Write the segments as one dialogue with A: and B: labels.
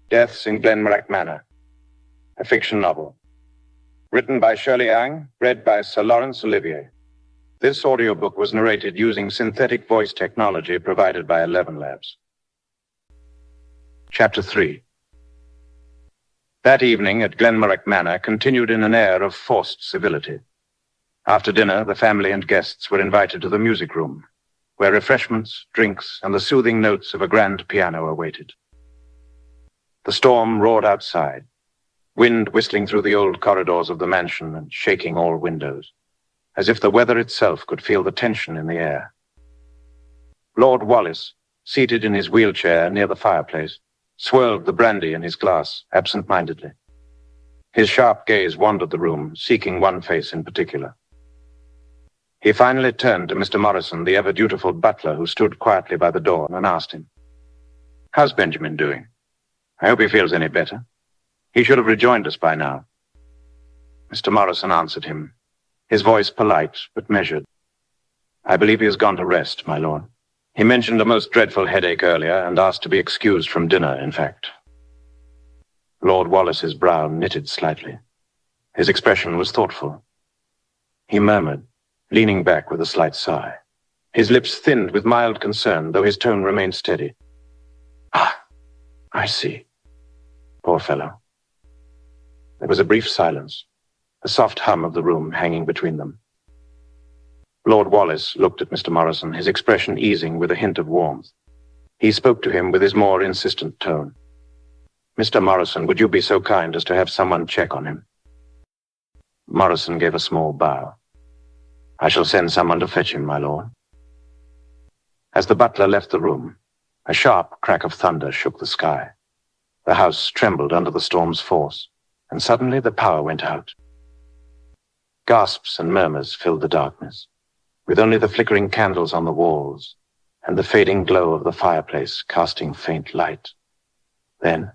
A: Deaths in Glenmorach Manor, a fiction novel. Written by Shirley, read by Sir Lawrence Olivier. This audiobook was narrated using synthetic voice technology provided by 11 Labs. Chapter 3. That evening at Glenmorach Manor continued in an air of forced civility. After dinner, the family and guests were invited to the music room, where refreshments, drinks, and the soothing notes of a grand piano awaited. The storm roared outside, wind whistling through the old corridors of the mansion and shaking all windows, as if the weather itself could feel the tension in the air. Lord Wallace, seated in his wheelchair near the fireplace, swirled the brandy in his glass absent-mindedly. His sharp gaze wandered the room, seeking one face in particular. He finally turned to Mr. Morrison, the ever-dutiful butler who stood quietly by the door, and asked him, "How's Benjamin doing? I hope he feels any better. He should have rejoined us by now." Mr. Morrison answered him, his voice polite but measured. "I believe he has gone to rest, my lord. He mentioned a most dreadful headache earlier and asked to be excused from dinner, in fact." Lord Wallace's brow knitted slightly. His expression was thoughtful. He murmured, leaning back with a slight sigh. His lips thinned with mild concern, though his tone remained steady. "Ah, I see. Poor fellow." There was a brief silence, the soft hum of the room hanging between them. Lord Wallace looked at Mr. Morrison, his expression easing with a hint of warmth. He spoke to him with his more insistent tone. "Mr. Morrison, would you be so kind as to have someone check on him?" Morrison gave a small bow. "I shall send someone to fetch him, my lord." As the butler left the room, a sharp crack of thunder shook the sky. The house trembled under the storm's force, and suddenly the power went out. Gasps and murmurs filled the darkness, with only the flickering candles on the walls and the fading glow of the fireplace casting faint light. Then,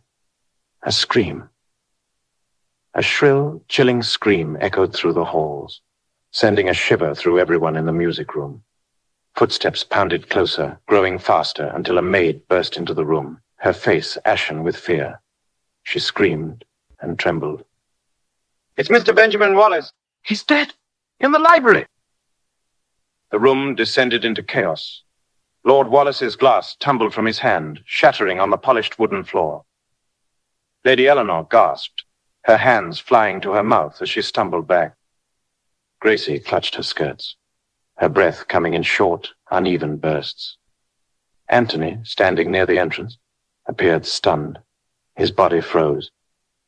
A: a scream. A shrill, chilling scream echoed through the halls, sending a shiver through everyone in the music room. Footsteps pounded closer, growing faster, until a maid burst into the room, her face ashen with fear. She screamed and trembled. "It's Mr. Benjamin Wallace. He's dead. In the library." The room descended into chaos. Lord Wallace's glass tumbled from his hand, shattering on the polished wooden floor. Lady Eleanor gasped, her hands flying to her mouth as she stumbled back. Gracie clutched her skirts, her breath coming in short, uneven bursts. Anthony, standing near the entrance, appeared stunned. His body froze,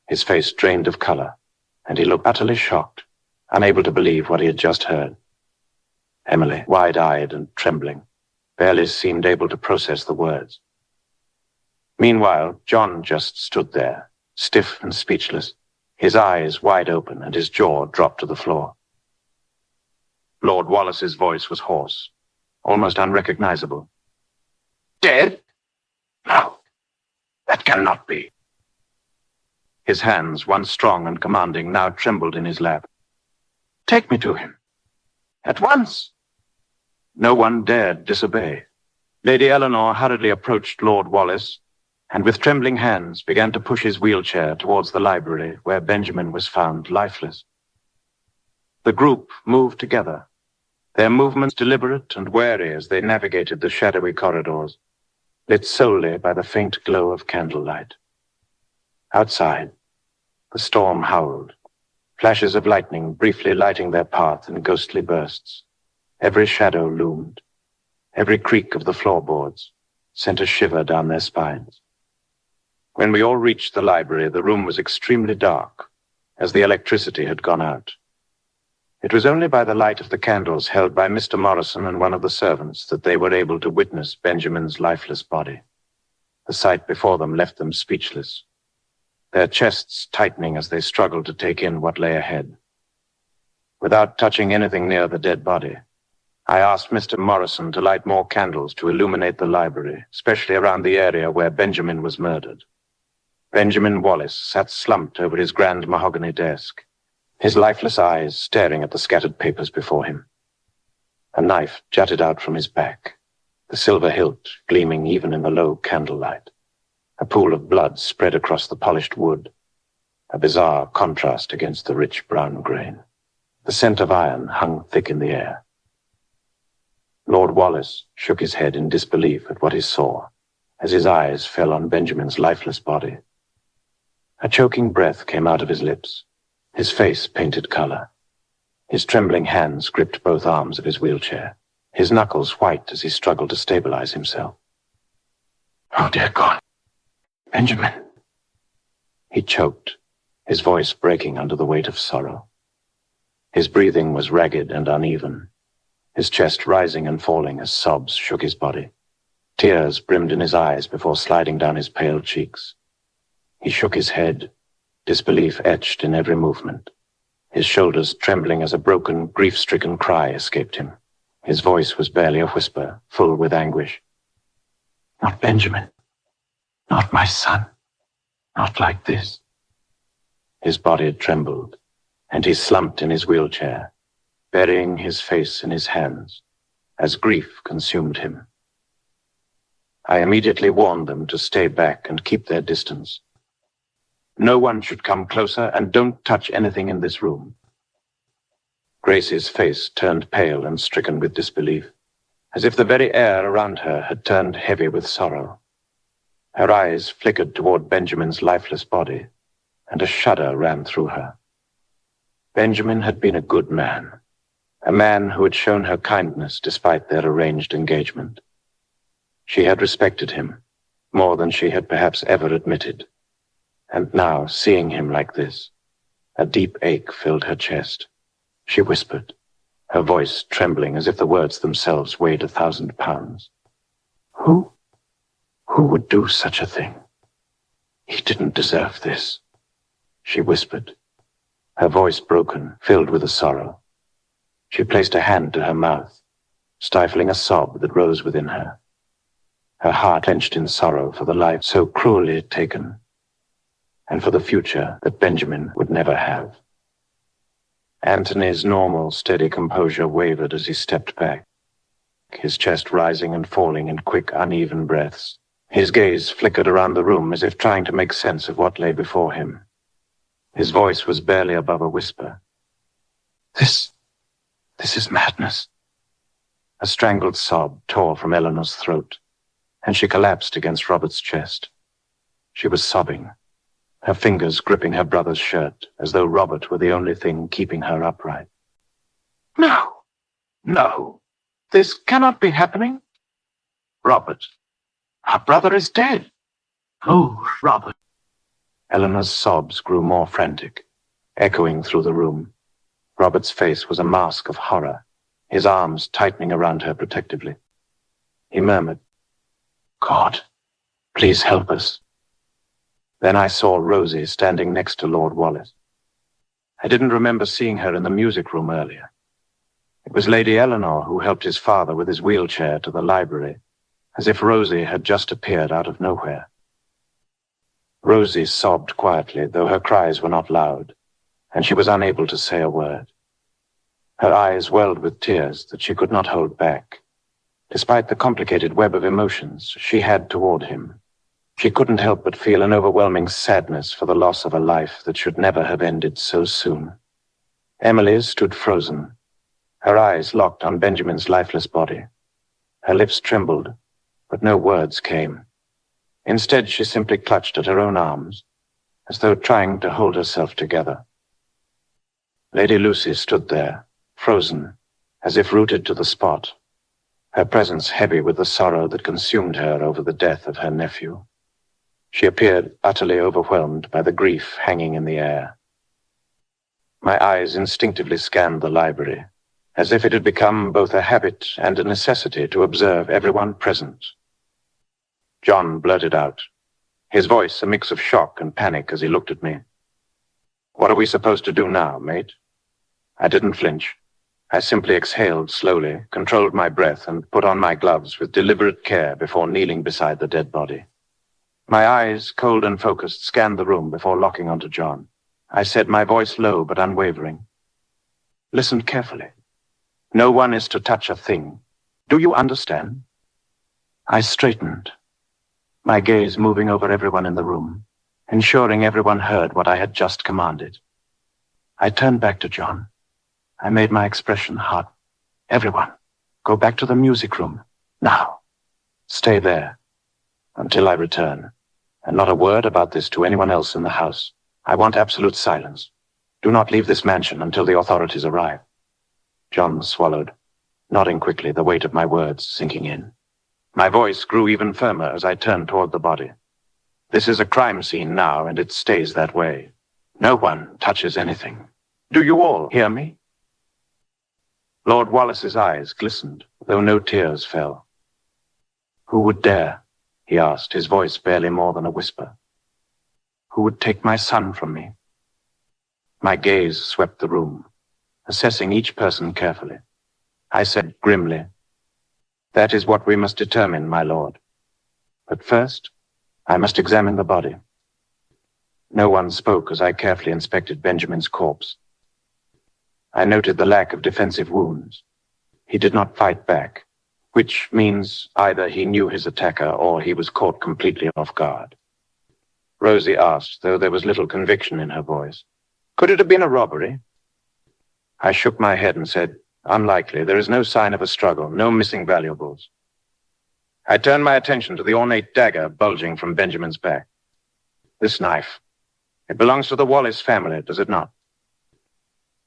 A: his face drained of color, and he looked utterly shocked, unable to believe what he had just heard. Emily, wide-eyed and trembling, barely seemed able to process the words. Meanwhile, John just stood there, stiff and speechless, his eyes wide open and his jaw dropped to the floor. Lord Wallace's voice was hoarse, almost unrecognizable. "Dead? No, that cannot be." His hands, once strong and commanding, now trembled in his lap. "Take me to him. At once." No one dared disobey. Lady Eleanor hurriedly approached Lord Wallace, and with trembling hands began to push his wheelchair towards the library where Benjamin was found lifeless. The group moved together, their movements deliberate and wary as they navigated the shadowy corridors, lit solely by the faint glow of candlelight. Outside, the storm howled, flashes of lightning briefly lighting their path in ghostly bursts. Every shadow loomed. Every creak of the floorboards sent a shiver down their spines. When we all reached the library, the room was extremely dark, as the electricity had gone out. It was only by the light of the candles held by Mr. Morrison and one of the servants that they were able to witness Benjamin's lifeless body. The sight before them left them speechless, their chests tightening as they struggled to take in what lay ahead. Without touching anything near the dead body, I asked Mr. Morrison to light more candles to illuminate the library, especially around the area where Benjamin was murdered. Benjamin Wallace sat slumped over his grand mahogany desk, his lifeless eyes staring at the scattered papers before him. A knife jutted out from his back, the silver hilt gleaming even in the low candlelight. A pool of blood spread across the polished wood, a bizarre contrast against the rich brown grain. The scent of iron hung thick in the air. Lord Wallace shook his head in disbelief at what he saw, as his eyes fell on Benjamin's lifeless body. A choking breath came out of his lips, his face painted color. His trembling hands gripped both arms of his wheelchair, his knuckles white as he struggled to stabilize himself. "Oh, dear God! Benjamin!" He choked, his voice breaking under the weight of sorrow. His breathing was ragged and uneven, his chest rising and falling as sobs shook his body. Tears brimmed in his eyes before sliding down his pale cheeks. He shook his head, disbelief etched in every movement. His shoulders trembling as a broken, grief-stricken cry escaped him. His voice was barely a whisper, full with anguish. "Not Benjamin. Not my son. Not like this." His body trembled, and he slumped in his wheelchair, burying his face in his hands, as grief consumed him. I immediately warned them to stay back and keep their distance. "No one should come closer, and don't touch anything in this room." Gracie's face turned pale and stricken with disbelief, as if the very air around her had turned heavy with sorrow. Her eyes flickered toward Benjamin's lifeless body, and a shudder ran through her. Benjamin had been a good man, a man who had shown her kindness despite their arranged engagement. She had respected him, more than she had perhaps ever admitted. And now, seeing him like this, a deep ache filled her chest. She whispered, her voice trembling as if the words themselves weighed 1,000 pounds. Who would do such a thing? He didn't deserve this," she whispered, her voice broken, filled with a sorrow. She placed a hand to her mouth, stifling a sob that rose within her. Her heart clenched in sorrow for the life so cruelly taken, and for the future that Benjamin would never have. Anthony's normal, steady composure wavered as he stepped back, his chest rising and falling in quick, uneven breaths. His gaze flickered around the room as if trying to make sense of what lay before him. His voice was barely above a whisper. This is madness." A strangled sob tore from Eleanor's throat, and she collapsed against Robert's chest. She was sobbing, her fingers gripping her brother's shirt, as though Robert were the only thing keeping her upright. No, this cannot be happening. Robert, our brother is dead." "Oh, Robert." Eleanor's sobs grew more frantic, echoing through the room. Robert's face was a mask of horror, his arms tightening around her protectively. He murmured, "God, please help us." Then I saw Rosie standing next to Lord Wallace. I didn't remember seeing her in the music room earlier. It was Lady Eleanor who helped his father with his wheelchair to the library, as if Rosie had just appeared out of nowhere. Rosie sobbed quietly, though her cries were not loud, and she was unable to say a word. Her eyes welled with tears that she could not hold back. Despite the complicated web of emotions she had toward him, she couldn't help but feel an overwhelming sadness for the loss of a life that should never have ended so soon. Emily stood frozen, her eyes locked on Benjamin's lifeless body. Her lips trembled, but no words came. Instead, she simply clutched at her own arms, as though trying to hold herself together. Lady Lucy stood there, frozen, as if rooted to the spot, her presence heavy with the sorrow that consumed her over the death of her nephew. She appeared utterly overwhelmed by the grief hanging in the air. My eyes instinctively scanned the library, as if it had become both a habit and a necessity to observe everyone present. John blurted out, his voice a mix of shock and panic as he looked at me. "What are we supposed to do now, mate?" I didn't flinch. I simply exhaled slowly, controlled my breath, and put on my gloves with deliberate care before kneeling beside the dead body. My eyes, cold and focused, scanned the room before locking onto John. I said, my voice low but unwavering, "Listen carefully. No one is to touch a thing. Do you understand?" I straightened. my gaze moving over everyone in the room, ensuring everyone heard what I had just commanded. I turned back to John. I made my expression hot. Everyone, go back to the music room. Now. Stay there until I return. And not a word about this to anyone else in the house. I want absolute silence. Do not leave this mansion until the authorities arrive. John swallowed, nodding quickly, the weight of my words sinking in. My voice grew even firmer as I turned toward the body. This is a crime scene now, and it stays that way. No one touches anything. Do you all hear me? Lord Wallace's eyes glistened, though no tears fell. Who would dare? He asked, his voice barely more than a whisper. Who would take my son from me? My gaze swept the room, assessing each person carefully. I said grimly, "That is what we must determine, my lord. But first, I must examine the body." No one spoke as I carefully inspected Benjamin's corpse. I noted the lack of defensive wounds. He did not fight back, which means either he knew his attacker or he was caught completely off guard. Rosie asked, though there was little conviction in her voice, "Could it have been a robbery?" I shook my head and said, "Unlikely. There is no sign of a struggle, no missing valuables." I turned my attention to the ornate dagger bulging from Benjamin's back. This knife. It belongs to the Wallace family, does it not?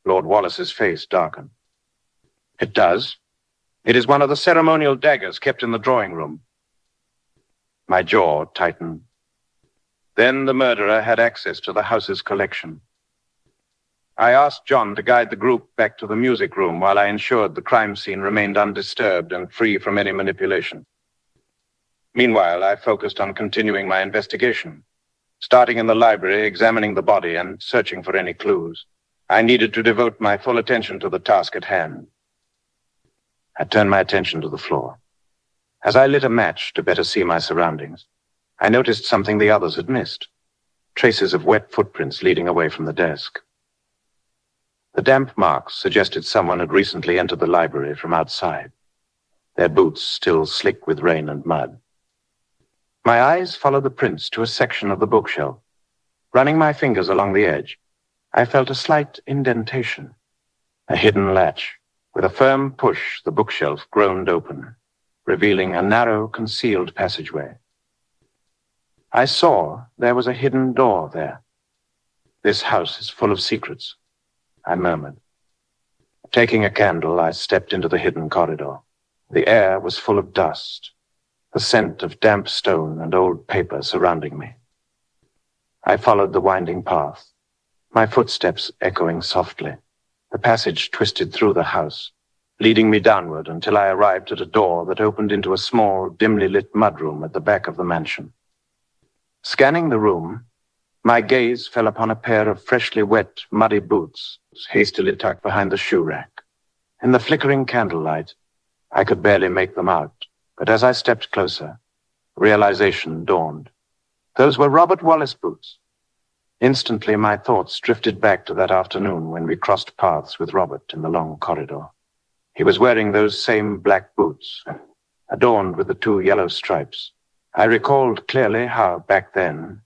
A: Lord Wallace's face darkened. It does. It is one of the ceremonial daggers kept in the drawing room. My jaw tightened. Then the murderer had access to the house's collection. I asked John to guide the group back to the music room while I ensured the crime scene remained undisturbed and free from any manipulation. Meanwhile, I focused on continuing my investigation, starting in the library, examining the body, and searching for any clues. I needed to devote my full attention to the task at hand. I turned my attention to the floor. As I lit a match to better see my surroundings, I noticed something the others had missed, traces of wet footprints leading away from the desk. The damp marks suggested someone had recently entered the library from outside, their boots still slick with rain and mud. My eyes followed the prints to a section of the bookshelf. Running my fingers along the edge, I felt a slight indentation, a hidden latch. With a firm push, the bookshelf groaned open, revealing a narrow, concealed passageway. I saw there was a hidden door there. "This house is full of secrets," I murmured. Taking a candle, I stepped into the hidden corridor. The air was full of dust, the scent of damp stone and old paper surrounding me. I followed the winding path, my footsteps echoing softly. The passage twisted through the house, leading me downward until I arrived at a door that opened into a small, dimly lit mudroom at the back of the mansion. Scanning the room, my gaze fell upon a pair of freshly wet, muddy boots hastily tucked behind the shoe rack. In the flickering candlelight, I could barely make them out, but as I stepped closer, realization dawned. Those were Robert Wallace boots. Instantly, my thoughts drifted back to that afternoon when we crossed paths with Robert in the long corridor. He was wearing those same black boots, adorned with the 2 yellow stripes. I recalled clearly how, back then,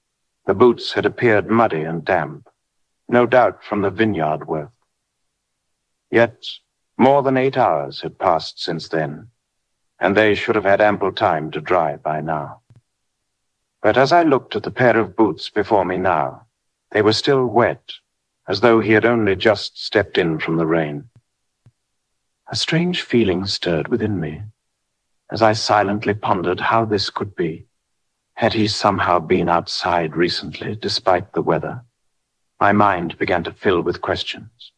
A: the boots had appeared muddy and damp, no doubt from the vineyard work. Yet, more than 8 hours had passed since then, and they should have had ample time to dry by now. But as I looked at the pair of boots before me now, they were still wet, as though he had only just stepped in from the rain. A strange feeling stirred within me, as I silently pondered how this could be. Had he somehow been outside recently, despite the weather? My mind began to fill with questions,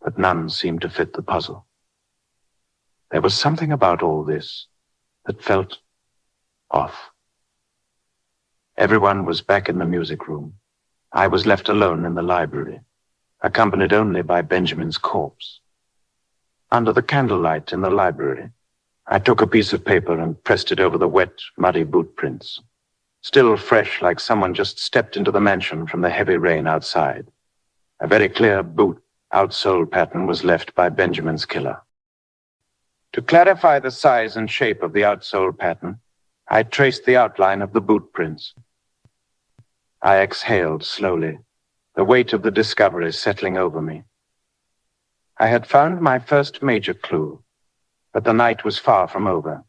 A: but none seemed to fit the puzzle. There was something about all this that felt off. Everyone was back in the music room. I was left alone in the library, accompanied only by Benjamin's corpse. Under the candlelight in the library, I took a piece of paper and pressed it over the wet, muddy boot prints, still fresh like someone just stepped into the mansion from the heavy rain outside. A very clear boot outsole pattern was left by Benjamin's killer. To clarify the size and shape of the outsole pattern, I traced the outline of the boot prints. I exhaled slowly, the weight of the discovery settling over me. I had found my first major clue, but the night was far from over.